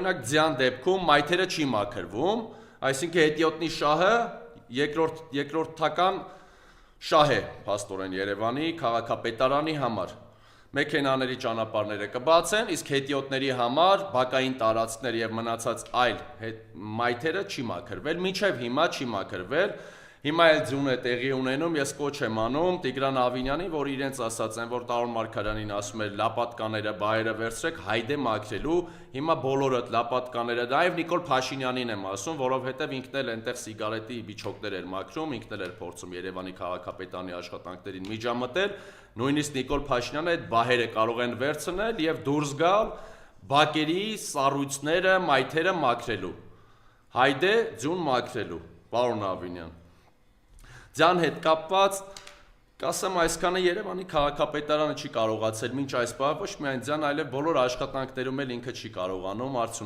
օրինակ ձյան դեպքում մայթերը չի մաքրվում, այսինքն հետիոտնի շահը երկրորդական շահ է փաստորեն Երևանի քաղաքապետարանի համար։ Մեքենաների ճանապարհները կբացեն, իսկ հետիոտների համար բակային տարածքներ եւ մնացած այլ մայթերը չի մաքրվել, մինչեւ հիմա չի մաքրվել։ Հիմա էլ ձյուն է տեղի ունենում, ես կոչ եմ անում Տիգրան Ավինյանին, որ իրենց ասած են, որ Տարոն Մարգարյանին ասում էր լապատկաները, բայերը վերցրեք, հայդե մաքրելու, հիմա բոլորը լապատկաները, նաեւ Նիկոլ Փաշինյանին եմ ասում, որովհետեւ ինքն էլ այնտեղ սիգարետի միջոկներ էր մաքրում, ինքն էլ էր փորձում Երևանի քաղաքապետարանի աշխատանքներին միջամտել, նույնիսկ Նիկոլ Փաշինյանը այդ բայերը կարող են վերցնել եւ դուրս գալ բակերի սառույցները, մայթերը մաքրելու։ Հայդե ձյուն մաքրելու, պարոն Ավինյան։ Ձյան հետ կապված, կասեմ այսքանը Երևանի քաղաքապետարանը չի կարողացել մինչ այս պահը ոչ միայն ձյան, այլև բոլոր աշխատանքներում էլ ինքը չի կարողանում արդյունավետ